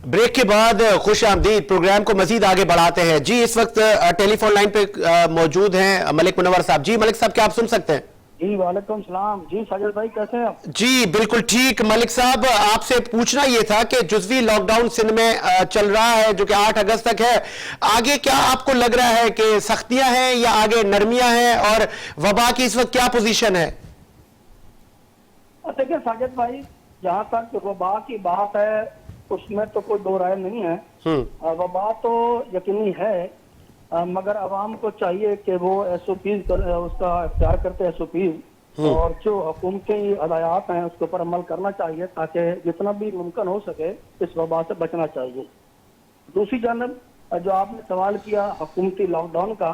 ब्रेक के बाद खुश आमदीद प्रोग्राम को मजीद आगे बढ़ाते हैं। जी, इस वक्त टेलीफोन लाइन पे मौजूद हैं मलिक मुनव्वर साहब। जी मलिक साहब, क्या आप सुन सकते हैं? जी वालेकुम सलाम। जी साजिद भाई कैसे हैं आप? जी बिल्कुल ठीक। मलिक साहब, आपसे पूछना ये था कि जुज़वी लॉकडाउन सिंध में चल रहा है जो कि 8 अगस्त तक है, आगे क्या आपको लग रहा है कि सख्तियां हैं या आगे नरमियां हैं, और वबा की इस वक्त क्या पोजीशन है? देखिए साजिद भाई, जहाँ तक वबा की बात है उसमें तो कोई दो राय नहीं है। वबा तो यकीनी है, मगर अवाम को चाहिए कि वो SOPs उसका इख्तियार करते SOPs, और जो हुकूमती हदायत हैं उसके ऊपर अमल करना चाहिए ताकि जितना भी मुमकिन हो सके इस वबा से बचना चाहिए। दूसरी जानब जो आपने सवाल किया हुकूमती लॉकडाउन का,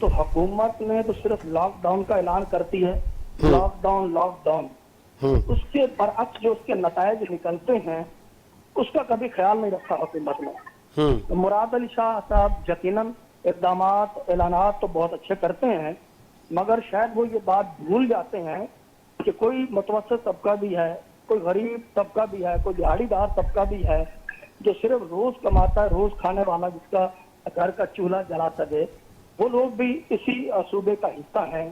तो हुकूमत ने तो सिर्फ लॉकडाउन का ऐलान करती है, लॉकडाउन लॉकडाउन, उसके बरअक्स जो उसके नतायज निकलते हैं उसका कभी ख्याल नहीं रखा हुकूमत ने। तो मुराद अली शाह साहब यकीनन इक़दामात ऐलानात तो बहुत अच्छे करते हैं, मगर शायद वो ये बात भूल जाते हैं कि कोई मुतवस्सित तबका भी है, कोई गरीब तबका भी है, कोई दिहाड़ीदार तबका भी है जो सिर्फ रोज कमाता है, रोज खाने वाला, जिसका घर का चूल्हा जला सके, वो लोग भी इसी सूबे का हिस्सा हैं,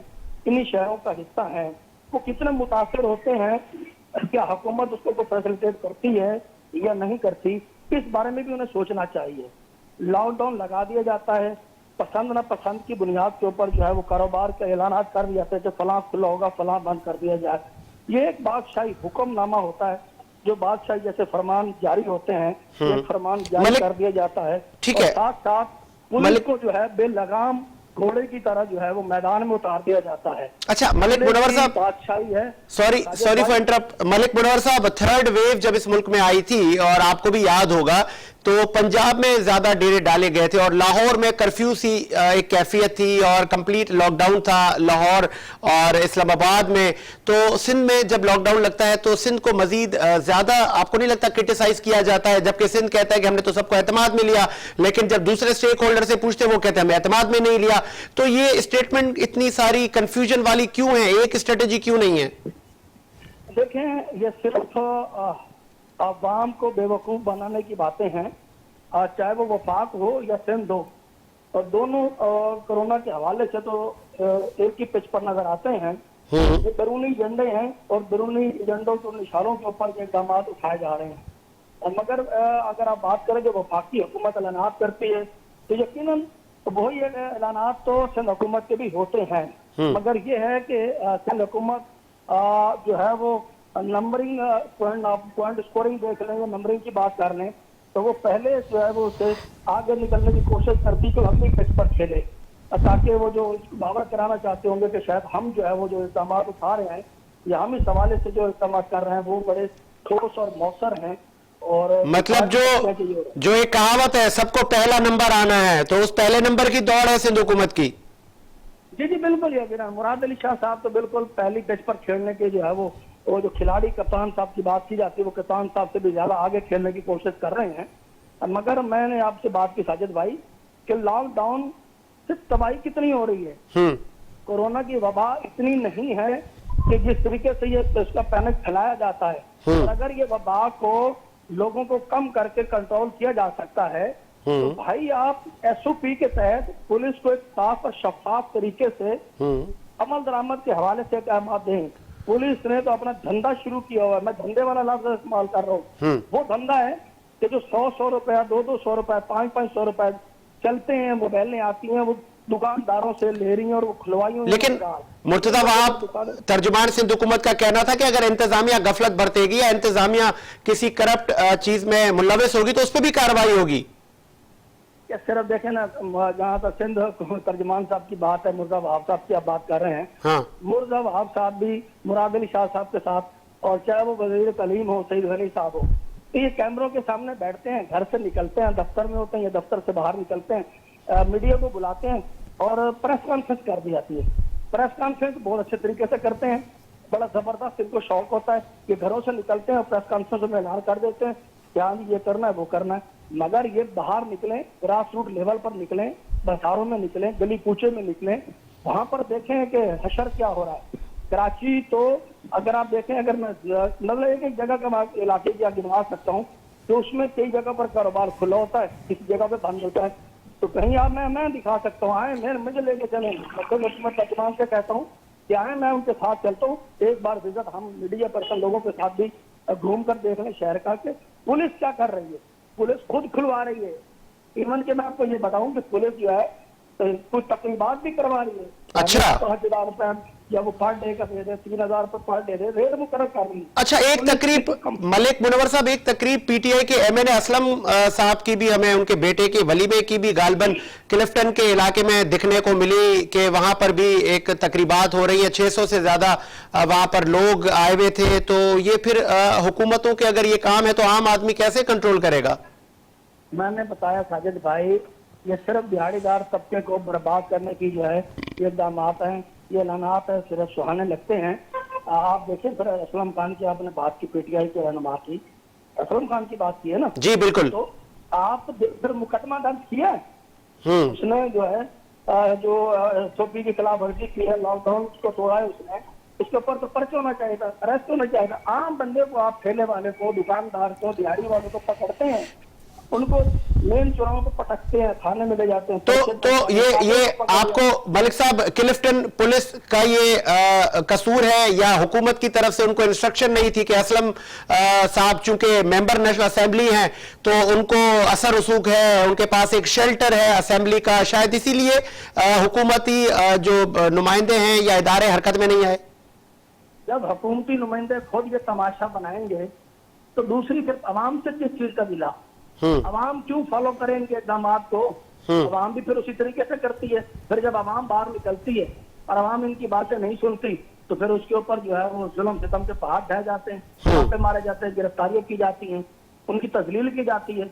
इन्हीं शहरों का हिस्सा हैं। वो कितने मुतासर होते हैं, क्या हुकूमत उसको फैसिलिटेट करती है या नहीं करती, इस बारे में भी उन्हें सोचना चाहिए। लॉकडाउन लगा दिया जाता है, पसंद ना पसंद की बुनियाद के ऊपर जो है वो कारोबार के ऐलान कर दिए जाते हैं कि फलां खुला होगा, फलां बंद कर दिया जाए। ये एक बादशाही हुक्मनामा होता है, जो बादशाही जैसे फरमान जारी होते हैं, ये फरमान जारी कर दिया जाता है। ठीक है, साथ साथ पुलिस को जो है बेलगाम घोड़े की तरह जो है वो मैदान में उतार दिया जाता है। अच्छा मलिक मुनव्वर साहब, बादशाही है। Sorry for interrupt. Malik Munawwar sahab, third wave जब इस मुल्क में आई थी, और आपको भी याद होगा, तो पंजाब में ज्यादा डेरे डाले गए थे और लाहौर में कर्फ्यू सी एक कैफियत थी और कंप्लीट लॉकडाउन था लाहौर और इस्लामाबाद में। तो सिंध में जब लॉकडाउन लगता है तो सिंध को मजीद ज्यादा, आपको नहीं लगता, क्रिटिसाइज किया जाता है, जबकि सिंध कहता है कि हमने तो सबको एतमाद में लिया, लेकिन जब दूसरे स्टेक होल्डर से पूछते हैं वो कहते हैं हमें एतमाद में नहीं लिया। तो ये स्टेटमेंट इतनी सारी कंफ्यूजन वाली क्यों है, एक स्ट्रेटेजी क्यों नहीं है? देखें, ये सिर्फ अवाम को बेवकूफ बनाने की बातें हैं, चाहे वो वफाक हो या सिंध हो, और दोनों कोरोना के हवाले से तो एक ही पिच पर नजर आते हैं। ये बैरूनी एजेंडे हैं और बैरूनी एजेंडों के निशानों के ऊपर ये इक़दाम उठाए जा रहे हैं। और मगर अगर आप बात करें जो वफाकी हुकूमत ऐलानात करती है, तो यकीनन वही ऐलानात तो सिंध हुकूमत के भी होते हैं, मगर ये है कि सिंध हुकूमत जो है वो नंबरिंग पॉइंट स्कोरिंग देख लें, नंबरिंग की बात कर लें, तो वो पहले जो है वो उससे आगे निकलने की कोशिश करती कि हम भी पिच पर खेले, ताकि वो जो बावर कराना चाहते होंगे कि शायद हम जो है वो जो इक़दाम उठा रहे हैं या हम इस हवाले से जो इक़दाम कर रहे हैं वो बड़े ठोस और मौसर हैं। और मतलब जो एक कहावत है, सबको पहला नंबर आना है, तो उस पहले नंबर की दौड़ है सिंध हुकूमत की। जी जी बिल्कुल यकीनन। मुराद अली शाह साहब तो बिल्कुल पहली पिच पर खेलने के जो है वो जो खिलाड़ी कप्तान साहब की बात की जाती है, वो कप्तान साहब से भी ज्यादा आगे खेलने की कोशिश कर रहे हैं। मगर मैंने आपसे बात की साजिद भाई कि लॉकडाउन से तबाही कितनी हो रही है, कोरोना की वबा इतनी नहीं है कि जिस तरीके से ये इसका पैनिक फैलाया जाता है, और अगर ये वबा को लोगों को कम करके कंट्रोल किया जा सकता है तो भाई आप एसओपी के तहत पुलिस को एक साफ और शफाफ तरीके से अमल दरामद के हवाले से काम दें। पुलिस ने तो अपना धंधा शुरू किया हुआ है, मैं धंधे वाला लफ्ज इस्तेमाल कर रहा हूँ। वो धंधा है कि जो 100 रुपया 200 रुपया 500 रुपया चलते हैं, मोबाइलें आती हैं, वो दुकानदारों से ले रही हैं और वो खुलवाई हुई। लेकिन मुर्तजा वहाब तर्जुमान सिंध हुकूमत का कहना था कि अगर इंतजामिया गफलत बरतेगी या इंतजामिया किसी करप्ट चीज में मुलविस होगी तो उस पर भी कार्रवाई होगी। सिर्फ देखें ना, जहाँ तक सिंध तर्जुमान साहब की बात है, मुर्जा वहाब साहब की आप बात कर रहे हैं। हाँ। मुर्जा वहाब साहब भी मुराद अली शाह साहब के साथ, और चाहे वो वजीर तलीम हो सईद गनी साहब हो, तो ये कैमरों के सामने बैठते हैं, घर से निकलते हैं, दफ्तर में होते हैं, ये दफ्तर से बाहर निकलते हैं, मीडिया को बुलाते हैं और प्रेस कॉन्फ्रेंस कर दी जाती है। प्रेस कॉन्फ्रेंस बहुत अच्छे तरीके से करते हैं, बड़ा जबरदस्त इनको शौक होता है कि घरों से निकलते हैं और प्रेस कॉन्फ्रेंस में ऐलान कर देते हैं कि हाँ ये करना है वो करना है। मगर ये बाहर निकले, ग्रास रूट लेवल पर निकले, बाजारों में निकले, गली कूचे में निकले, वहां पर देखें कि हशर क्या हो रहा है। कराची तो अगर आप देखें, अगर मैं मतलब एक जगह का इलाके की गिनवा सकता हूँ तो उसमें कई जगह पर कारोबार खुला होता है, किसी जगह पे बंद होता है। तो कहीं आप मैं दिखा सकता हूँ, आए मुझे लेके चले, मैं तर्जुमान से कहता हूँ कि आए मैं उनके साथ चलता हूँ, एक बार विजिट हम मीडिया पर्सन लोगों के साथ भी घूम कर देख लें शहर का कि पुलिस क्या कर रही है। पुलिस खुद खुलवा रही है। इवन के मैं आपको ये बताऊं कि पुलिस जो है कुछ तकरीबात भी करवा रही है। अच्छा। 5,000 रुपए या वो पर डे का दे दे, 3,000 पर डे दे, रेट मुकर्रर कर रही है। अच्छा, एक तकरीब मलिक मुनव्वर साहब, एक तकरीब पीटीआई के एमएनए असलम साहब की भी हमें उनके बेटे के वलीमे की भी गालबन क्लिफ्टन के इलाके में दिखने को मिली कि वहां पर भी एक तकरीबात हो रही है, 600 से ज्यादा वहां पर लोग आए हुए थे। तो ये फिर हुकूमतों के अगर ये काम है तो आम आदमी कैसे कंट्रोल करेगा? मैंने बताया साजिद भाई, ये सिर्फ दिहाड़ीदार तबके को बर्बाद करने की जो है ये इक़दामात हैं, ये ऐलानात है, सिर्फ सुहाने लगते हैं। आप देखें फिर असलम खान की आपने बात की, पीटीआई के रहनुमा की, असलम खान की बात की है ना? जी बिल्कुल। तो आप फिर मुकदमा दर्ज किया है, उसने जो है जो एसओपी की खिलाफ वर्जी की है, लॉकडाउन को तोड़ा है उसने, उसके ऊपर तो पर्चा होना चाहिए था, अरेस्ट होना चाहिए था। आम बंदे को आप ठेले वाले को, दुकानदार को, दिहाड़ी वाले को पकड़ते हैं, उनको मेन चौराहों को पटकते हैं, थाने में ले जाते हैं। तो ये आपको मलिक साहब क्लिफ्टन पुलिस का ये कसूर है या हुकूमत की तरफ से उनको इंस्ट्रक्शन नहीं थी कि असलम साहब चूंकि मेंबर नेशनल असेंबली हैं तो उनको असर रसूख है, उनके पास एक शेल्टर है असेंबली का, शायद इसीलिए हुकूमती जो नुमाइंदे हैं या इदारे हरकत में नहीं आए? जब हुकूमती नुमाइंदे खुद ये तमाशा बनाएंगे तो दूसरी फिर अवाम से किस चीज का मिला? अवाम क्यों फॉलो करेंगे इक़दामात को? अवाम भी फिर उसी तरीके से करती है। फिर जब अवाम बाहर निकलती है और अवाम इनकी बातें नहीं सुनती तो फिर उसके ऊपर जो है वो जुल्म सितम के पहाड़ ढह जाते हैं, छापे मारे जाते हैं, गिरफ्तारियां की जाती हैं, उनकी तजलील की जाती है।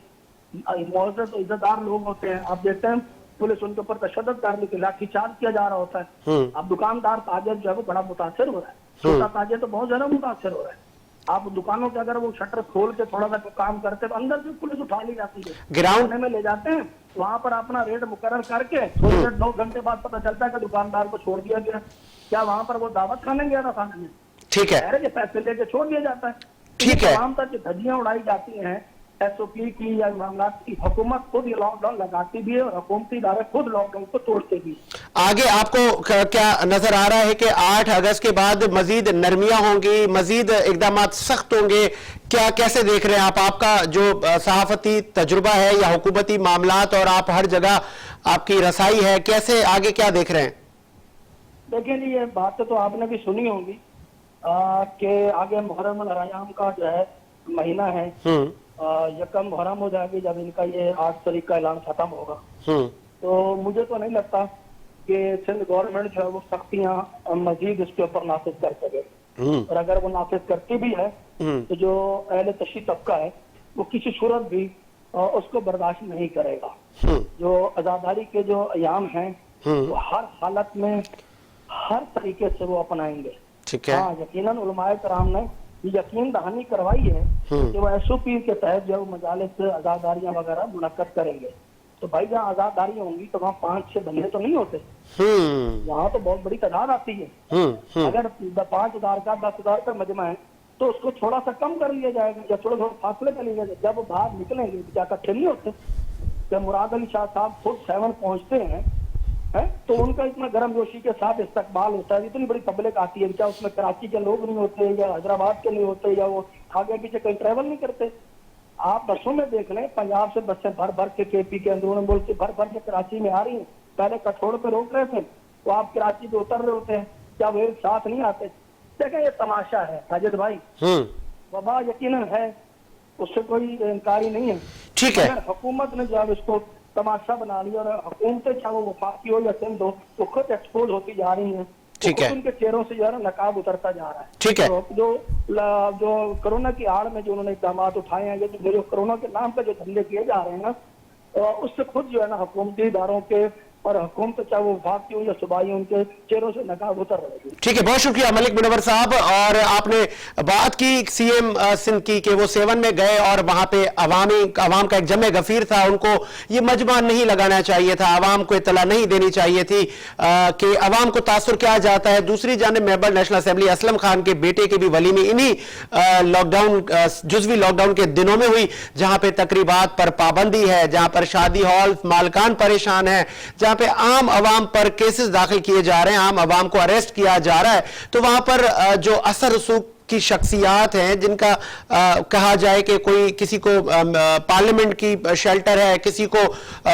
मौजूद इज्जतदार लोग होते हैं, आप देखते हैं पुलिस उनके ऊपर तशद्दुद करने के लाठीचार्ज किया जा रहा होता है। अब दुकानदार ताजिर जो है वो बड़ा मुतासिर हो रहा है, छोटा ताजिर तो बहुत ज्यादा मुतासिर हो रहा है। आप दुकानों के अगर वो शटर खोल के थोड़ा सा काम करते तो अंदर से पुलिस उठा ली जाती है, ग्राउंड में ले जाते हैं, वहां पर अपना रेट मुकर्रर करके थोड़ी देर 2 घंटे बाद पता चलता है कि दुकानदार को छोड़ दिया गया। क्या वहां पर वो दावत खाने गया था खाने में? ठीक है, पैसे लेके छोड़ दिया जाता है। ठीक है, तमाम तक धज्जियां उड़ाई जाती हैं एसओपी की या मामला की। हुकूमत खुद ये लॉकडाउन लगाती भी है और हुकूमती इदारे खुद लॉकडाउन को तोड़ते भी। आगे आपको क्या नजर आ रहा है कि 8 अगस्त के बाद मजीद नरमियां होंगी, मजीद इकदाम सख्त होंगे? क्या कैसे देख रहे हैं आप? आपका जो सहाफती तजुर्बा है या हुकूमती मामलात और आप हर जगह आपकी रसाई है, कैसे आगे क्या देख रहे हैं? देखिए जी, ये बातें तो आपने भी सुनी होंगी कि आगे मुहर्रम अल हराम का जो है महीना है, यकम मुहर्रम हो जाएगी जब इनका ये 8 तारीख का ऐलान खत्म होगा। तो मुझे तो नहीं लगता कि सिंध गवर्नमेंट जो है वो सख्तियां मजीद इसके ऊपर नाफिज कर सके, और अगर वो नाफिज करती भी है तो जो अहले तशी तबका है वो किसी सूरत भी उसको बर्दाश्त नहीं करेगा। जो आजादारी के जो अयाम हैं वो हर हालत में हर तरीके से वो अपनाएंगे। ठीक है। हाँ, यकीनन उलमाए कराम ने ये यकीन दहानी करवाई है कि वो एसओपी के तहत जो मजालिस आजादारियां वगैरह मुनक्कद करेंगे। तो भाई जहाँ आजादारी होंगी तो वहाँ 5-6 बंदे तो नहीं होते, वहाँ तो बहुत बड़ी तादाद आती है। अगर 5,000 का 10,000 का मजमा है तो उसको थोड़ा सा कम कर लिया जाएगा या थोड़ा फासले कर लिया जाएगा। जब वो बाहर निकलेंगे क्या इकट्ठे नहीं होते? कि मुराद अली शाह साहब खुद 7 पहुंचते हैं, है तो उनका इतना गर्मजोशी के साथ इस्तकबाल होता है, इतनी बड़ी पब्लिक आती है, क्या उसमें कराची के लोग नहीं होते या हैदराबाद के नहीं होते या वो आगे पीछे कहीं ट्रेवल नहीं करते? आप बसों में देख लें, पंजाब से बसें भर भर के केपी के अंदरूनी मुल्क से भर भर के कराची में आ रही हैं। पहले कठोर पे रोक रहे थे तो आप कराची पे उतर रहे होते हैं, क्या वो एक साथ नहीं आते? देखें ये तमाशा है साजिद भाई, वबा यकीनन है, उससे कोई इनकारी नहीं है। ठीक है, हुकूमत ने जब इसको तमाशा बना लिया और हुकूमतें चाहे वो वफाकी हो या सिंध हो तो खुद एक्सपोज होती जा रही हैं। ठीक है, उनके चेहरों से जो है ना नकाब उतरता जा रहा है। ठीक है, तो जो कोरोना की आड़ में जो उन्होंने इकदाम उठाए हैं, जो कोरोना के नाम पे जो धंधे किए जा रहे हैं ना, उससे खुद जो है ना हुकूमती इदारों के और हुकूमत चाहे वो वफाकी हो या सूबाई, उनके चेहरों से नकाब उतर रहे हैं। ठीक है, बहुत शुक्रिया मलिक मुनव्वर साहब। और आपने बात की सीएम सिंध की कि वो 7 में गए और वहां पे अवाम का एक जमे गफीर था, उनको ये मजमा नहीं लगाना चाहिए था, अवाम को इतला नहीं देनी चाहिए थी कि अवाम को तासुर क्या जाता है। दूसरी जानिब member national assembly Aslam Khan के बेटे के भी वलीमी इन्हीं लॉकडाउन जुज़वी लॉकडाउन के दिनों में हुई, जहां पे तकरीबात पर पाबंदी है, जहां पर शादी हॉल मालकान परेशान है, जहां पे आम आवाम पर केसेस दाखिल किए जा रहे हैं, आम आवाम को अरेस्ट किया जा रहा है। तो वहां पर जो असर रसूख की शख्सियात हैं, जिनका कहा जाए कि कोई किसी को पार्लियामेंट की शेल्टर है, किसी को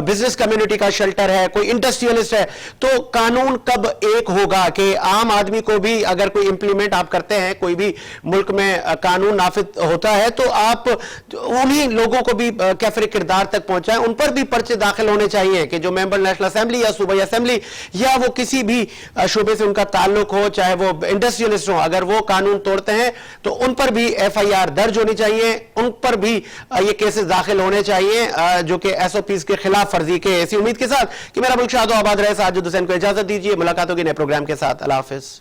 बिजनेस कम्युनिटी का शेल्टर है, कोई इंडस्ट्रियलिस्ट है, तो कानून कब एक होगा कि आम आदमी को भी अगर कोई इंप्लीमेंट आप करते हैं, कोई भी मुल्क में कानून नाफिज होता है तो आप उन्हीं लोगों को भी कैफिर किरदार तक पहुंचाएं, उन पर भी पर्चे दाखिल होने चाहिए कि जो मेंबर नेशनल असेंबली या सूबाई असेंबली या वो किसी भी शोबे से उनका ताल्लुक हो, चाहे वो इंडस्ट्रियलिस्ट हो, अगर वो कानून तोड़ते हैं तो उन पर भी एफआईआर दर्ज होनी चाहिए, उन पर भी ये केसेस दाखिल होने चाहिए जो कि एसओपीज के खिलाफ वर्जी के। ऐसी उम्मीद के साथ कि मेरा मुल्क शाद आबाद रहे, साजिद हुसैन को इजाजत दीजिए, मुलाकात होगी नए प्रोग्राम के साथ। अल्लाह हाफिज।